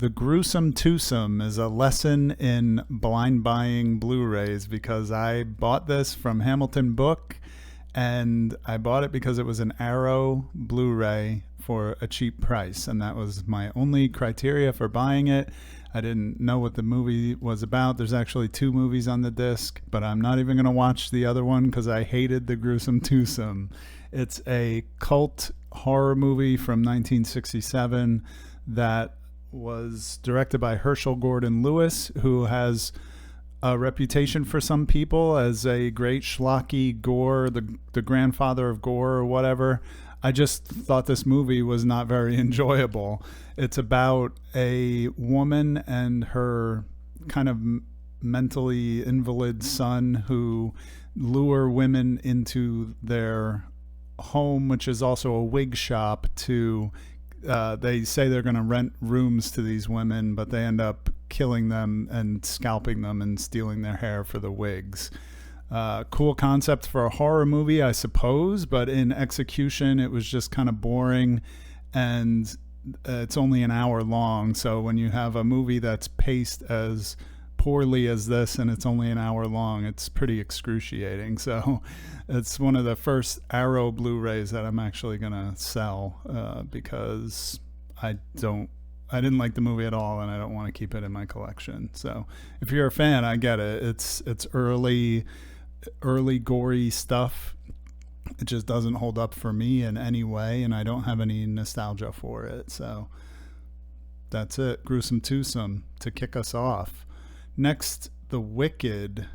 The Gruesome Twosome is a lesson in blind buying Blu-rays because I bought this from Hamilton Book, and I bought it because it was an Arrow Blu-ray for a cheap price, and that was my only criteria for buying it. I didn't know what the movie was about. There's actually two movies on the disc, but I'm not even going to watch the other one because I hated The Gruesome Twosome. It's a cult horror movie from 1967 that was directed by Herschel Gordon Lewis, who has a reputation for some people as a great schlocky gore, the grandfather of gore or whatever. I just thought this movie was not very enjoyable. It's about a woman and her kind of mentally invalid son who lure women into their home, which is also a wig shop, to they say they're going to rent rooms to these women, but they end up killing them and scalping them and stealing their hair for the wigs. Cool concept for a horror movie, I suppose, but in execution it was just kind of boring, and it's only an hour long. So when you have a movie that's paced as poorly as this and it's only an hour long, it's pretty excruciating. So it's one of the first Arrow Blu-rays that I'm actually gonna sell because I didn't like the movie at all, and I don't want to keep it in my collection. So if you're a fan, I get it. It's early gory stuff. It just doesn't hold up for me in any way, and I don't have any nostalgia for it. So that's it. Gruesome Twosome to kick us off. Next, The Wicked.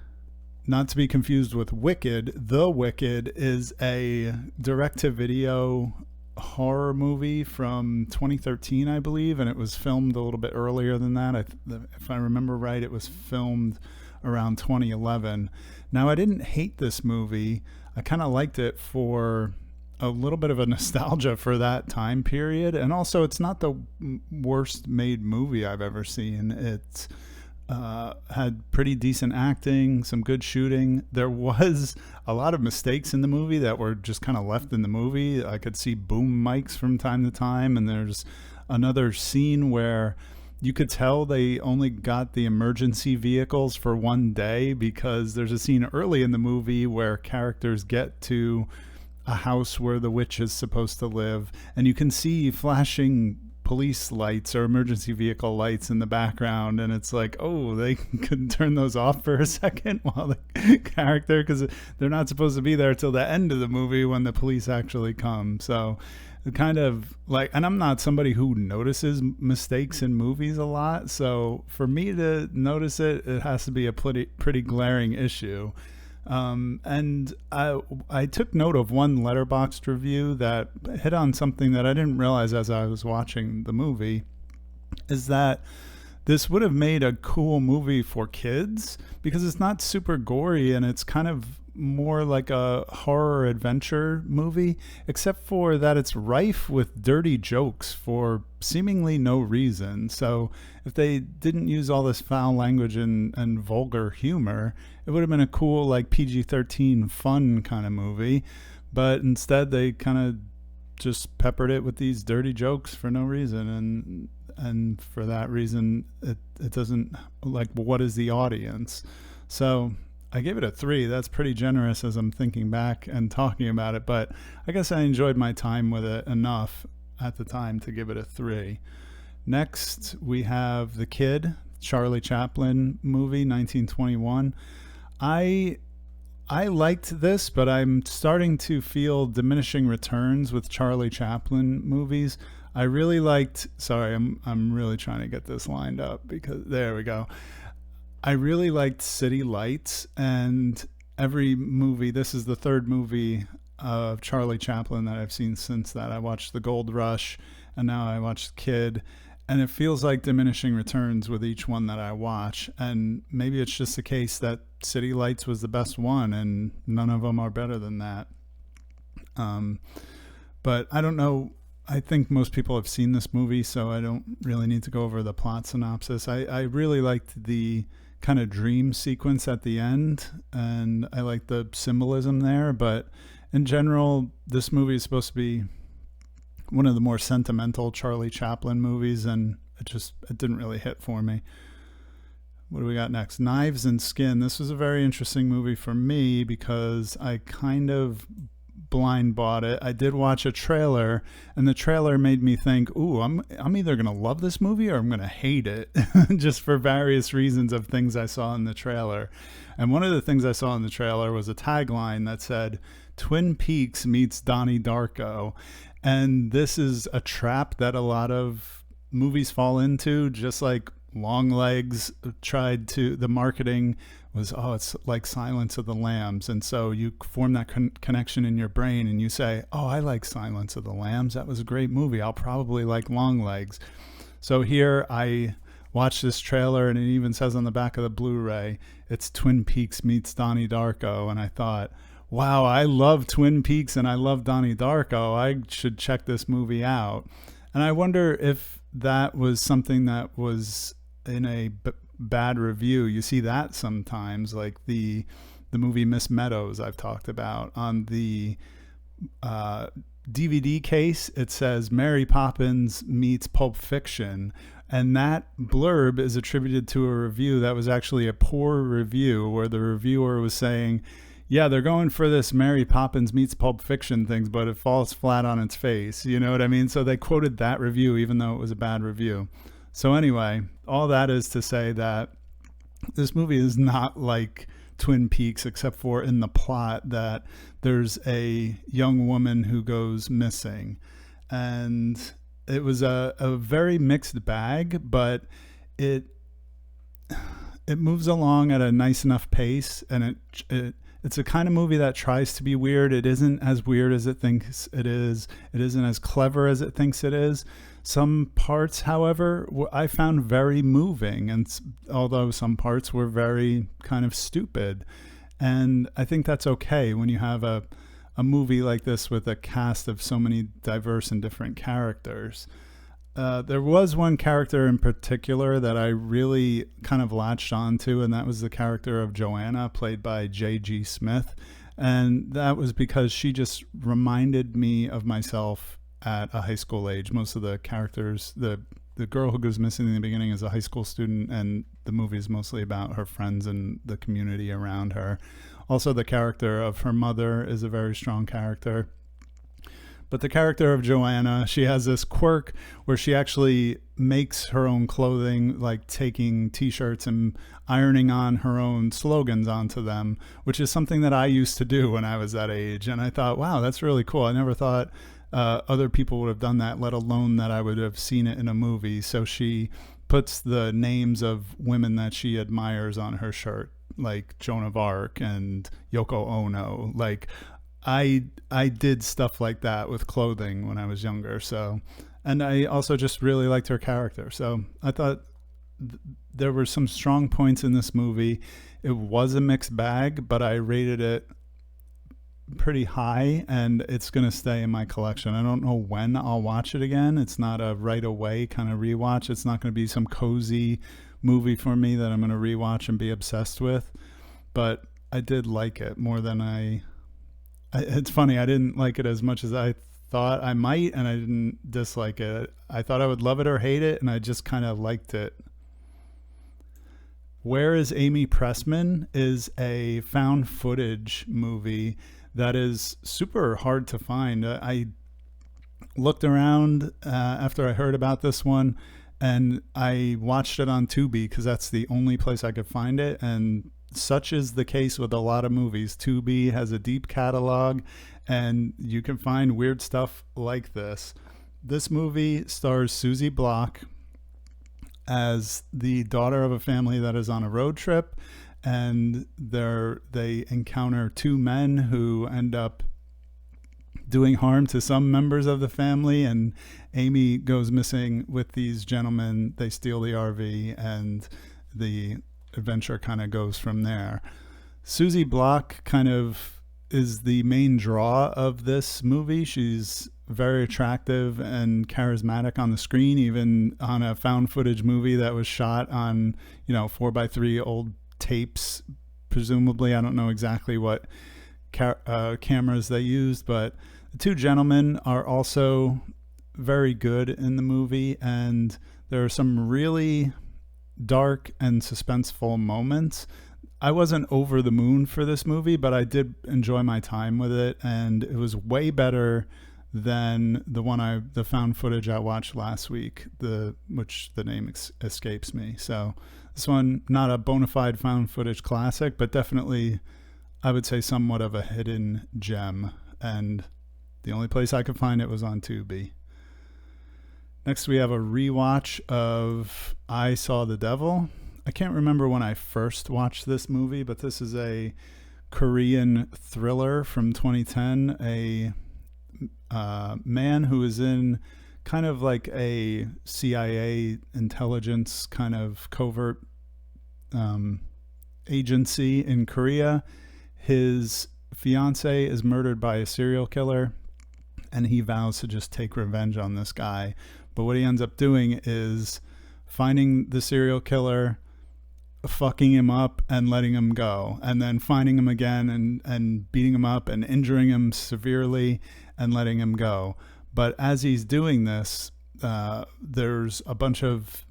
Not to be confused with Wicked. The Wicked is a direct-to-video horror movie from 2013, I believe, and it was filmed a little bit earlier than that. If I remember right, it was filmed around 2011. Now, I didn't hate this movie. I kind of liked it for a little bit of a nostalgia for that time period, and also it's not the worst made movie I've ever seen. It's had pretty decent acting, some good shooting. There was a lot of mistakes in the movie that were just kind of left in the movie. I could see boom mics from time to time, and there's another scene where you could tell they only got the emergency vehicles for one day, because there's a scene early in the movie where characters get to a house where the witch is supposed to live, and you can see flashing police lights or emergency vehicle lights in the background, and it's like, oh, they could turn those off for a second while the character, because they're not supposed to be there till the end of the movie when the police actually come. So kind of like, and I'm not somebody who notices mistakes in movies a lot, so for me to notice it, it has to be a pretty glaring issue. And I took note of one Letterboxd review that hit on something that I didn't realize as I was watching the movie, is that this would have made a cool movie for kids because it's not super gory, and it's kind of more like a horror adventure movie, except for that it's rife with dirty jokes for seemingly no reason. So if they didn't use all this foul language and vulgar humor, it would have been a cool, like, PG-13 fun kind of movie. But instead they kind of just peppered it with these dirty jokes for no reason, and for that reason it doesn't, like, what is the audience? So I gave it a 3. That's pretty generous as I'm thinking back and talking about it, but I guess I enjoyed my time with it enough at the time to give it a 3. Next, we have The Kid, Charlie Chaplin movie, 1921. I liked this, but I'm starting to feel diminishing returns with Charlie Chaplin movies. I really liked, sorry, I'm really trying to get this lined up, because there we go. I really liked City Lights, and every movie, this is the third movie of Charlie Chaplin that I've seen since that. I watched The Gold Rush, and now I watched Kid, and it feels like diminishing returns with each one that I watch. And maybe it's just the case that City Lights was the best one, and none of them are better than that. But I don't know. I think most people have seen this movie, so I don't really need to go over the plot synopsis. I really liked the kind of dream sequence at the end, and I like the symbolism there, but in general, this movie is supposed to be one of the more sentimental Charlie Chaplin movies, and it didn't really hit for me. What do we got next? Knives and Skin. This was a very interesting movie for me because I kind of blind bought it. I did watch a trailer, and the trailer made me think, "Ooh, I'm either gonna love this movie or I'm gonna hate it," just for various reasons of things I saw in the trailer. And one of the things I saw in the trailer was a tagline that said, "Twin Peaks meets Donnie Darko," and this is a trap that a lot of movies fall into, just like Longlegs tried to. The marketing was, oh, it's like Silence of the Lambs, and so you form that connection in your brain, and you say, oh, I like Silence of the Lambs. That was a great movie. I'll probably like Longlegs. So here I watched this trailer, and it even says on the back of the Blu-ray, it's Twin Peaks meets Donnie Darko, and I thought, wow, I love Twin Peaks and I love Donnie Darko. I should check this movie out. And I wonder if that was something that was in a bad review. You see that sometimes, like the movie Miss Meadows I've talked about. On the DVD case, it says Mary Poppins meets Pulp Fiction, and that blurb is attributed to a review that was actually a poor review, where the reviewer was saying, yeah, they're going for this Mary Poppins meets Pulp Fiction things, but it falls flat on its face. You know what I mean? So they quoted that review even though it was a bad review. So anyway, all that is to say that this movie is not like Twin Peaks, except for in the plot that there's a young woman who goes missing. And it was a very mixed bag, but it moves along at a nice enough pace, and it's a kind of movie that tries to be weird. It isn't as weird as it thinks it is. It isn't as clever as it thinks it is. Some parts, however, I found very moving, and although some parts were very kind of stupid. And I think that's okay when you have a movie like this with a cast of so many diverse and different characters. There was one character in particular that I really kind of latched onto, and that was the character of Joanna, played by J.G. Smith. And that was because she just reminded me of myself at a high school age. Most of the characters, the girl who goes missing in the beginning is a high school student, and the movie is mostly about her friends and the community around her. Also, the character of her mother is a very strong character. But the character of Joanna, she has this quirk where she actually makes her own clothing, like taking t-shirts and ironing on her own slogans onto them, which is something that I used to do when I was that age. And I thought, wow, that's really cool. I never thought other people would have done that, let alone that I would have seen it in a movie. So she puts the names of women that she admires on her shirt, like Joan of Arc and Yoko Ono. Like, I did stuff like that with clothing when I was younger. So, and I also just really liked her character. So I thought there were some strong points in this movie. It was a mixed bag, but I rated it pretty high, and it's going to stay in my collection. I don't know when I'll watch it again. It's not a right away kind of rewatch. It's not going to be some cozy movie for me that I'm going to rewatch and be obsessed with. But I did like it more than it's funny, I didn't like it as much as I thought I might, and I didn't dislike it. I thought I would love it or hate it, and I just kind of liked it. Where is Amy Pressman is a found footage movie that is super hard to find. I looked around after I heard about this one, and I watched it on Tubi because that's the only place I could find it. And such is the case with a lot of movies. Tubi has a deep catalog, and you can find weird stuff like this. This movie stars Susie Block as the daughter of a family that is on a road trip, and they encounter two men who end up doing harm to some members of the family, and Amy goes missing with these gentlemen. They steal the RV, and the adventure kind of goes from there. Susie Block kind of is the main draw of this movie. She's very attractive and charismatic on the screen, even on a found footage movie that was shot on 4x3 old tapes, presumably. I don't know exactly what cameras they used, but the two gentlemen are also very good in the movie, and There are some really dark and suspenseful moments. I wasn't over the moon for this movie, but I did enjoy my time with it, and it was way better than the found footage I watched last week, which the name escapes me. So this one, not a bona fide found footage classic, but definitely, I would say, somewhat of a hidden gem. And the only place I could find it was on Tubi. Next, we have a rewatch of I Saw the Devil. I can't remember when I first watched this movie, but this is a Korean thriller from 2010. A man who is in kind of like a CIA intelligence kind of covert agency in Korea. His fiance is murdered by a serial killer, and he vows to just take revenge on this guy. But what he ends up doing is finding the serial killer, fucking him up and letting him go, and then finding him again and beating him up and injuring him severely and letting him go. But as he's doing this, there's a bunch of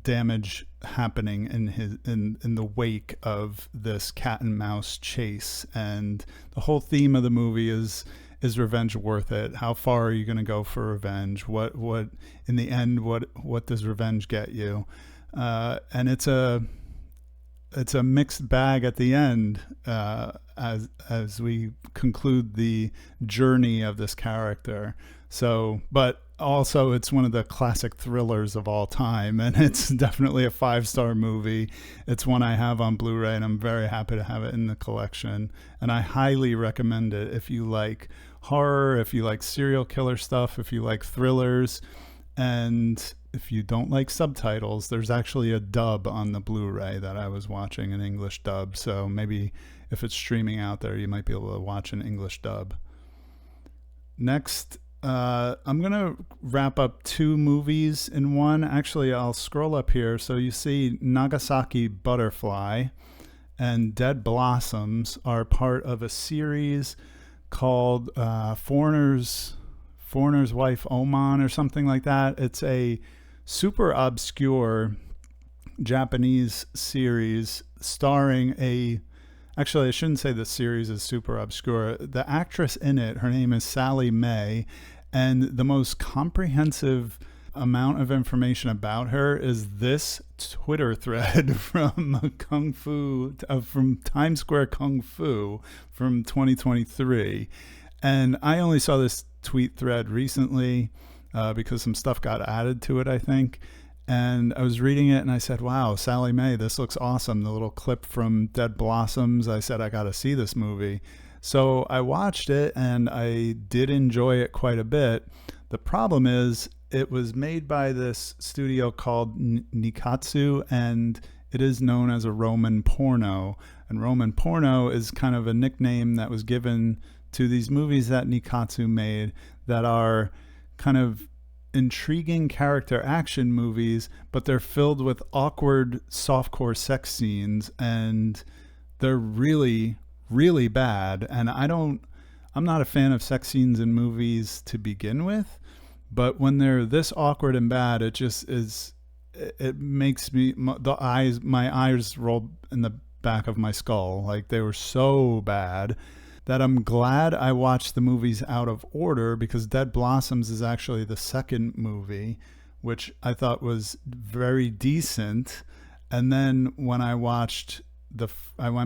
damage happening in the wake of this cat and mouse chase, and the whole theme of the movie is revenge worth it? How far are you going to go for revenge? What in the end, what does revenge get you? And it's a mixed bag at the end, as we conclude the journey of this character. So, but also it's one of the classic thrillers of all time, and it's definitely a 5-star movie. It's one I have on Blu-ray, and I'm very happy to have it in the collection. And I highly recommend it if you like horror, if you like serial killer stuff, if you like thrillers, and if you don't like subtitles. There's actually a dub on the Blu-ray that I was watching, an English dub. So maybe if it's streaming out there, you might be able to watch an English dub. Next, I'm going to wrap up 2 movies in one. Actually, I'll scroll up here. So you see Nagasaki Butterfly and Dead Blossoms are part of a series called Foreigner's Wife Oman or something like that. It's a super obscure Japanese series starring actually, I shouldn't say the series is super obscure. The actress in it, her name is Sally May, and the most comprehensive amount of information about her is this Twitter thread from from Times Square Kung Fu from 2023. And I only saw this tweet thread recently because some stuff got added to it, I think. And I was reading it and I said, wow, Sally May, this looks awesome. The little clip from Dead Blossoms, I said, I got to see this movie. So I watched it and I did enjoy it quite a bit. The problem is it was made by this studio called Nikatsu, and it is known as a Roman porno. And Roman porno is kind of a nickname that was given to these movies that Nikatsu made that are kind of intriguing character action movies, but they're filled with awkward softcore sex scenes, and they're really, really bad. And I'm not a fan of sex scenes in movies to begin with, but when they're this awkward and bad, it just is, it makes my eyes roll in the back of my skull. Like, they were so bad that I'm glad I watched the movies out of order, because Dead Blossoms is actually the second movie, which I thought was very decent. And then when I went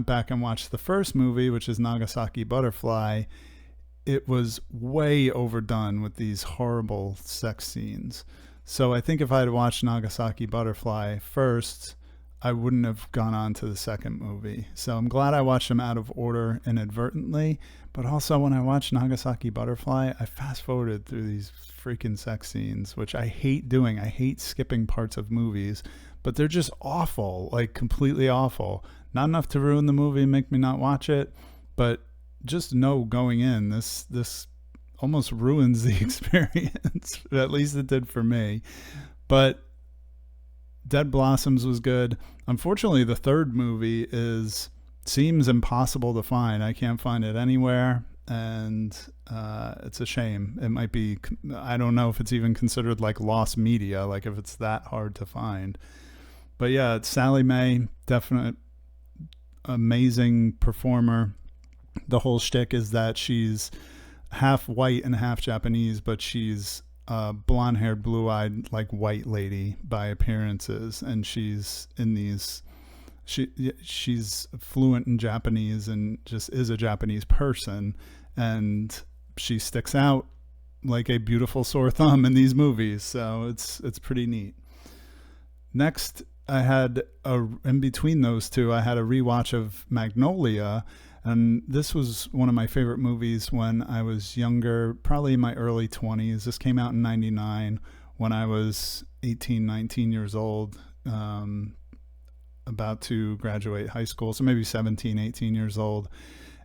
back and watched the first movie, which is Nagasaki Butterfly, it was way overdone with these horrible sex scenes. So I think if I had watched Nagasaki Butterfly first, I wouldn't have gone on to the second movie. So I'm glad I watched them out of order inadvertently. But also, when I watched Nagasaki Butterfly, I fast forwarded through these freaking sex scenes, which I hate doing. I hate skipping parts of movies, but they're just awful, like completely awful. Not enough to ruin the movie and make me not watch it, but just know going in, this almost ruins the experience. At least it did for me. But Dead Blossoms was good. Unfortunately, the third movie seems impossible to find. I can't find it anywhere. and it's a shame. It might be, I don't know if it's even considered like lost media, like if it's that hard to find. But yeah, it's Sally Mae, definite amazing performer. The whole shtick is that she's half white and half Japanese, but she's a blonde-haired, blue-eyed, like white lady by appearances, and she's in these. She's fluent in Japanese and just is a Japanese person, and she sticks out like a beautiful sore thumb in these movies. So it's pretty neat. Next, I had in between those two, I had a rewatch of Magnolia, and this was one of my favorite movies when I was younger, probably in my early 20s. This came out in 99 when I was 18, 19 years old, about to graduate high school, so maybe 17, 18 years old.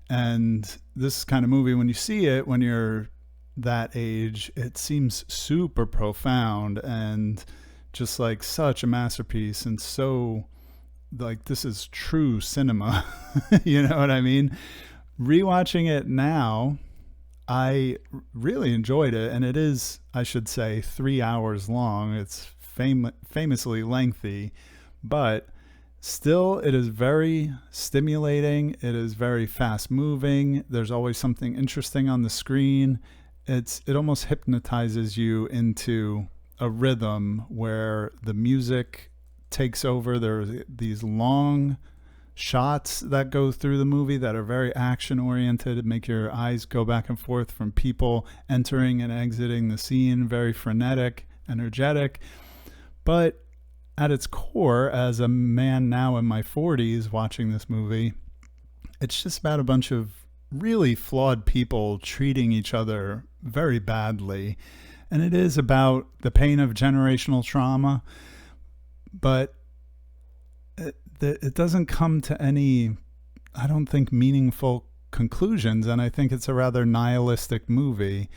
And this kind of movie, when you see it, when you're that age, it seems super profound and just like such a masterpiece, and so like this is true cinema. You know what I mean? Rewatching it now, I really enjoyed it, and it is, I should say, 3 hours long. It's famously lengthy, but still it is very stimulating. It is very fast moving. There's always something interesting on the screen. It almost hypnotizes you into a rhythm where the music takes over. There are these long shots that go through the movie that are very action oriented, make your eyes go back and forth from people entering and exiting the scene, very frenetic, energetic. But at its core, as a man now in my 40s watching this movie, it's just about a bunch of really flawed people treating each other very badly. And it is about the pain of generational trauma, but it doesn't come to any, I don't think, meaningful conclusions. And I think it's a rather nihilistic movie.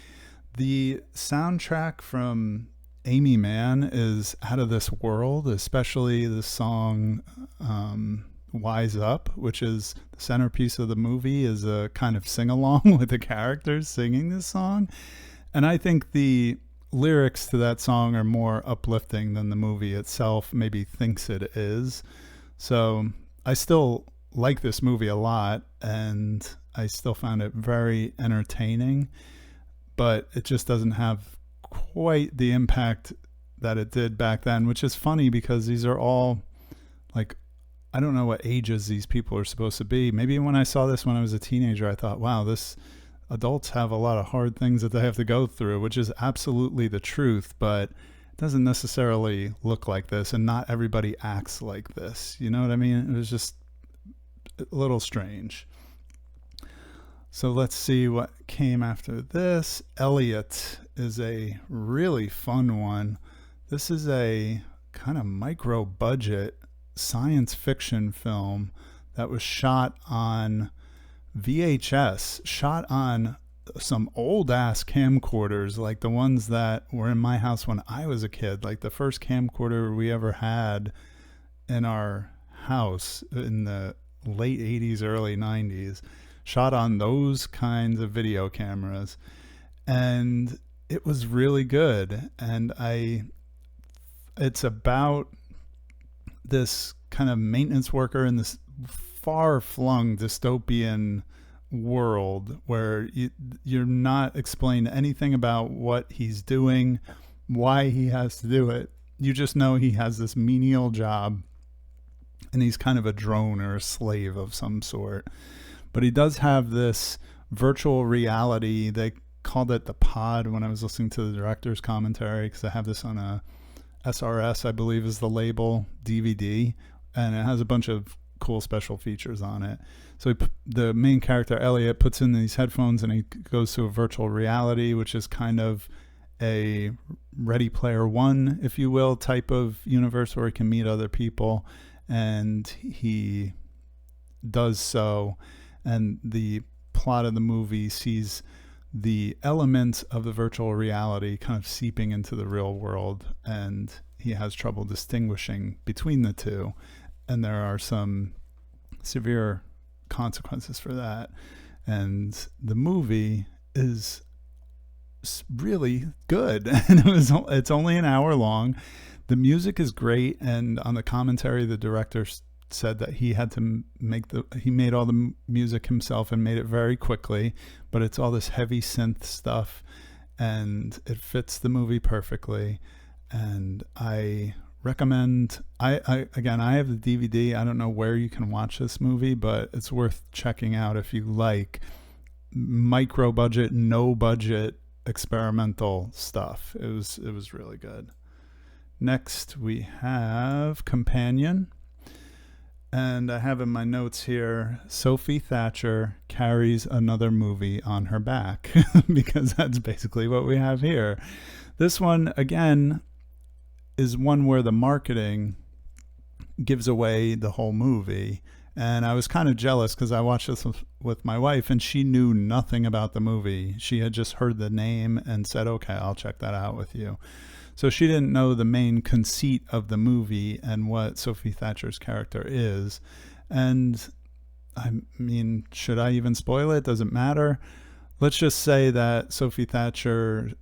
The soundtrack from Amy Mann is out of this world, especially the song Wise Up, which is the centerpiece of the movie, is a kind of sing-along with the characters singing this song. And I think the lyrics to that song are more uplifting than the movie itself maybe thinks it is. So I still like this movie a lot, and I still found it very entertaining, but it just doesn't have quite the impact that it did back then, which is funny because these are all like, I don't know what ages these people are supposed to be. Maybe when I saw this when I was a teenager, I thought, wow, adults have a lot of hard things that they have to go through, which is absolutely the truth, but it doesn't necessarily look like this, and not everybody acts like this. You know what I mean? It was just a little strange. So let's see what came after this. Elliot is a really fun one. This is a kind of micro budget science fiction film that was shot on VHS, shot on some old ass camcorders, like the ones that were in my house when I was a kid, like the first camcorder we ever had in our house in the late 80s, early 90s, shot on those kinds of video cameras. And it was really good. And it's about this kind of maintenance worker in this far-flung dystopian world where you're not explained anything about what he's doing, why he has to do it. You just know he has this menial job, and he's kind of a drone or a slave of some sort. But he does have this virtual reality. They called it the pod when I was listening to the director's commentary, because I have this on a SRS, I believe is the label, DVD, and it has a bunch of cool special features on it. So the main character, Elliot, puts in these headphones and he goes to a virtual reality, which is kind of a Ready Player One, if you will, type of universe where he can meet other people. And he does so. And the plot of the movie sees the elements of the virtual reality kind of seeping into the real world, and he has trouble distinguishing between the two. And there are some severe consequences for that. And the movie is really good. And it's only an hour long. The music is great, and on the commentary, the director said that he had to he made all the music himself and made it very quickly, but it's all this heavy synth stuff, and it fits the movie perfectly. And I recommend, again, I have the DVD. I don't know where you can watch this movie, but it's worth checking out if you like micro budget, no budget experimental stuff. It was really good. Next we have Companion, and I have in my notes here, Sophie Thatcher carries another movie on her back, because that's basically what we have here. This one, again, is one where the marketing gives away the whole movie. And I was kind of jealous because I watched this with my wife, and she knew nothing about the movie. She had just heard the name and said, okay, I'll check that out with you. So she didn't know the main conceit of the movie and what Sophie Thatcher's character is. And I mean, should I even spoil it? Doesn't matter. Let's just say that Sophie Thatcher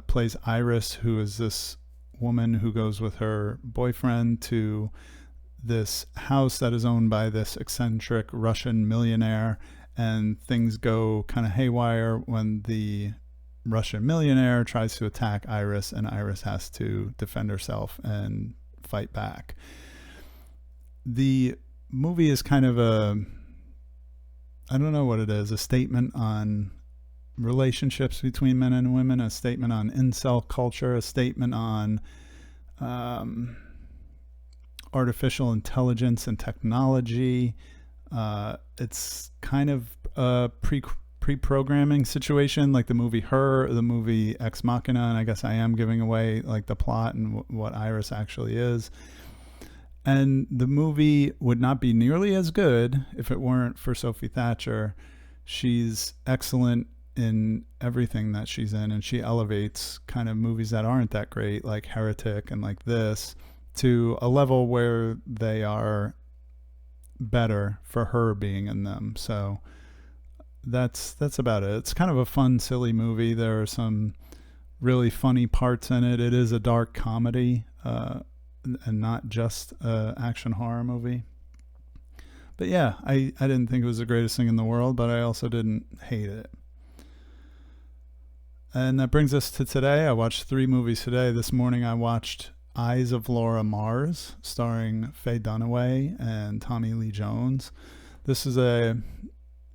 plays Iris, who is this woman who goes with her boyfriend to this house that is owned by this eccentric Russian millionaire, and things go kind of haywire when the Russian millionaire tries to attack Iris, and Iris has to defend herself and fight back. The movie is kind of I don't know what it is, a statement on relationships between men and women, a statement on incel culture, a statement on artificial intelligence and technology. It's kind of a pre-programming situation, like the movie Her, the movie Ex Machina, and I guess I am giving away like the plot and what Iris actually is. And the movie would not be nearly as good if it weren't for Sophie Thatcher. She's excellent in everything that she's in, and she elevates kind of movies that aren't that great, like Heretic and like this, to a level where they are better for her being in them. So that's about it. It's kind of a fun, silly movie. There are some really funny parts in it. It is a dark comedy, and not just an action horror movie. But yeah, I didn't think it was the greatest thing in the world, but I also didn't hate it. And that brings us to today. I watched 3 movies today. This morning I watched Eyes of Laura Mars, starring Faye Dunaway and Tommy Lee Jones. This is a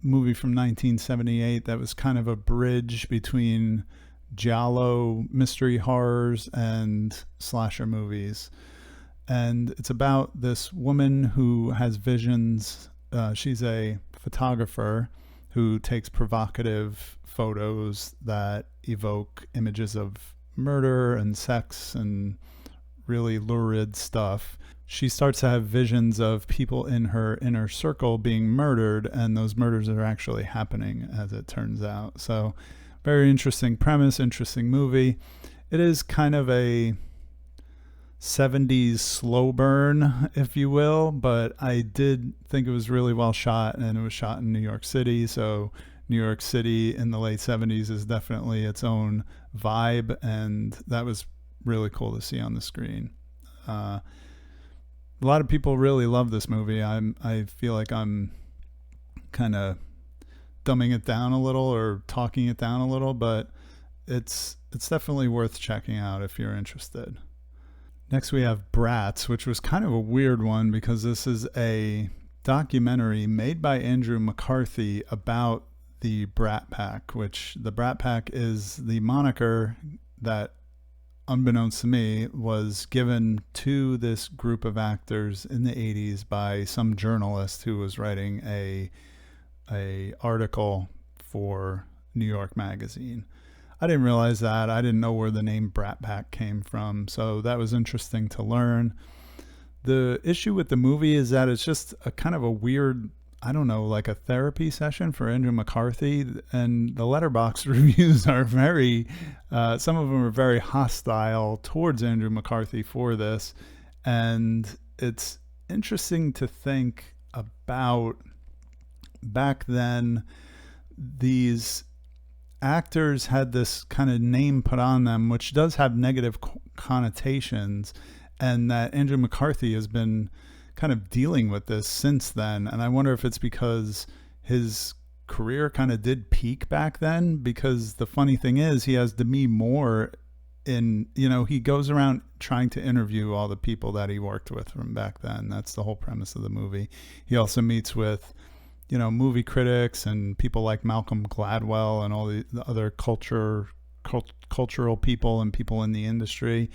movie from 1978 that was kind of a bridge between giallo mystery horrors and slasher movies. And it's about this woman who has visions. She's a photographer who takes provocative photos that evoke images of murder and sex and really lurid stuff. She starts to have visions of people in her inner circle being murdered, and those murders are actually happening, as it turns out. So very interesting premise, interesting movie. It is kind of a 70s slow burn, if you will, but I did think it was really well shot, and it was shot in New York City. So New York City in the late 70s is definitely its own vibe, and that was really cool to see on the screen. A lot of people really love this movie. I feel like I'm kind of dumbing it down a little or talking it down a little, but it's definitely worth checking out if you're interested. Next we have Bratz, which was kind of a weird one because this is a documentary made by Andrew McCarthy about the Brat Pack, which the Brat Pack is the moniker that, unbeknownst to me, was given to this group of actors in the 80s by some journalist who was writing a article for New York Magazine. I didn't realize that. I didn't know where the name Brat Pack came from, so that was interesting to learn. The issue with the movie is that it's just a kind of a weird, I don't know, like a therapy session for Andrew McCarthy, and the Letterboxd reviews are very, some of them are very hostile towards Andrew McCarthy for this, and it's interesting to think about back then. these actors had this kind of name put on them, which does have negative connotations, and that Andrew McCarthy has been kind of dealing with this since then. And I wonder if it's because his career kind of did peak back then, because the funny thing is he has Demi Moore in, he goes around trying to interview all the people that he worked with from back then. That's the whole premise of the movie. He also meets with, movie critics and people like Malcolm Gladwell and all the other cultural people and people in the industry.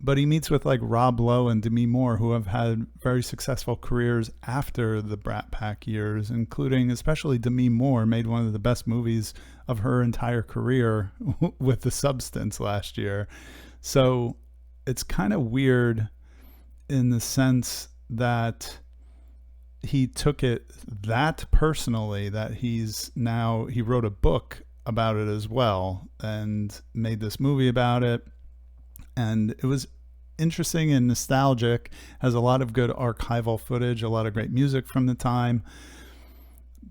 But he meets with like Rob Lowe and Demi Moore, who have had very successful careers after the Brat Pack years, including especially Demi Moore made one of the best movies of her entire career with The Substance last year. So it's kind of weird in the sense that he took it that personally, that he wrote a book about it as well and made this movie about it. And it was interesting and nostalgic, has a lot of good archival footage, a lot of great music from the time.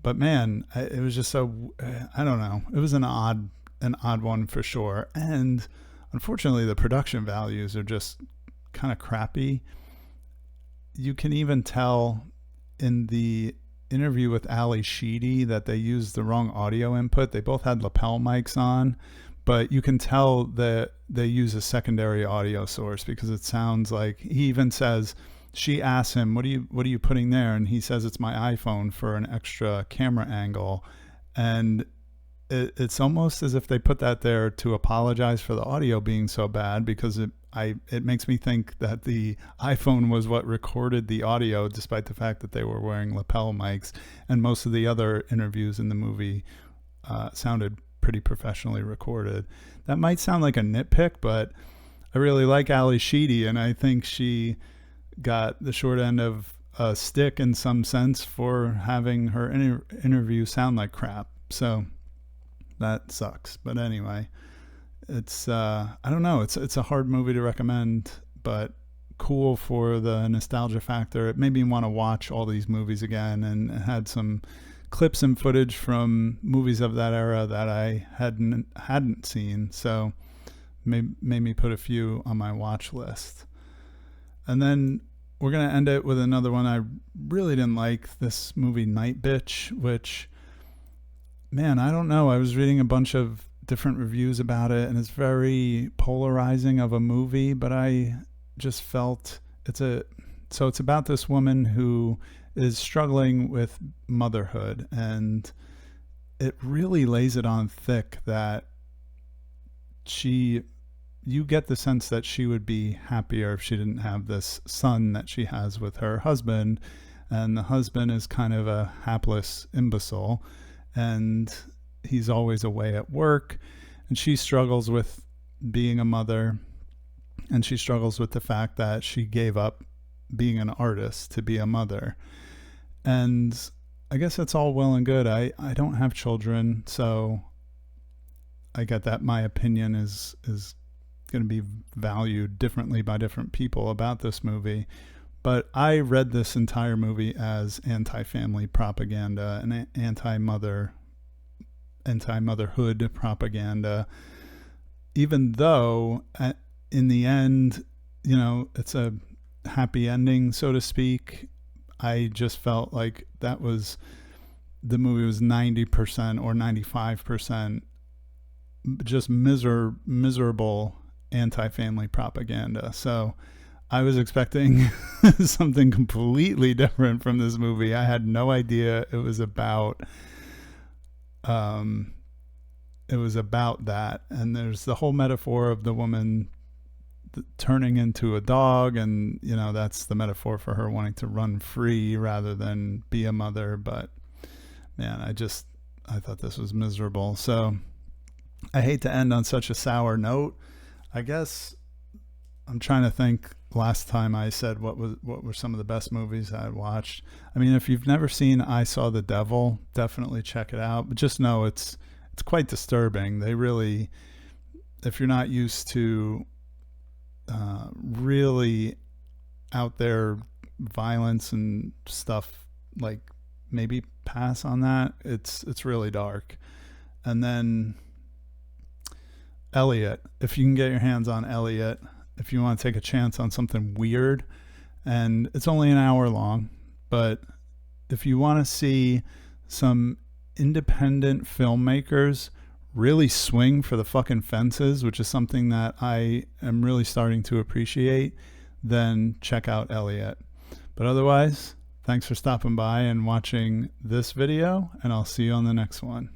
But man, it was just so, I don't know. It was an odd one for sure. And unfortunately, the production values are just kind of crappy. You can even tell in the interview with Ali Sheedy that they used the wrong audio input. They both had lapel mics on, but you can tell that they use a secondary audio source, because it sounds like, he even says, she asks him, what are you putting there? And he says, it's my iPhone for an extra camera angle. And it's almost as if they put that there to apologize for the audio being so bad, because it makes me think that the iPhone was what recorded the audio, despite the fact that they were wearing lapel mics. And most of the other interviews in the movie sounded pretty professionally recorded. That might sound like a nitpick, but I really like Ali Sheedy, and I think she got the short end of a stick in some sense for having her interview sound like crap. So that sucks. But anyway, it's I don't know, it's a hard movie to recommend, but cool for the nostalgia factor. It made me want to watch all these movies again, and it had some clips and footage from movies of that era that I hadn't seen, so made me put a few on my watch list. And then we're going to end it with another one I really didn't like, this movie Night Bitch, which, man, I don't know. I was reading a bunch of different reviews about it, and it's very polarizing of a movie, but I just felt it's about this woman who is struggling with motherhood, and it really lays it on thick that you get the sense that she would be happier if she didn't have this son that she has with her husband, and the husband is kind of a hapless imbecile, and he's always away at work, and she struggles with being a mother, and she struggles with the fact that she gave up being an artist to be a mother. And I guess that's all well and good. I don't have children, so I get that my opinion is going to be valued differently by different people about this movie. But I read this entire movie as anti-family propaganda and anti-motherhood propaganda, even though in the end, it's a happy ending, so to speak. I just felt like the movie was 90% or 95% just miserable anti-family propaganda. So I was expecting something completely different from this movie. I had no idea it was about that. And there's the whole metaphor of the woman turning into a dog, and that's the metaphor for her wanting to run free rather than be a mother. But man, I thought this was miserable. So I hate to end on such a sour note. I guess I'm trying to think, last time I said what were some of the best movies I had watched. I mean, if you've never seen I Saw the Devil, definitely check it out, but just know it's quite disturbing. They really, if you're not used to really out there violence and stuff like maybe pass on that. It's really dark. And then Elliot, if you can get your hands on Elliot, if you want to take a chance on something weird, and it's only an hour long, but if you want to see some independent filmmakers really swing for the fucking fences, which is something that I am really starting to appreciate, then check out Elliot. But otherwise, thanks for stopping by and watching this video, and I'll see you on the next one.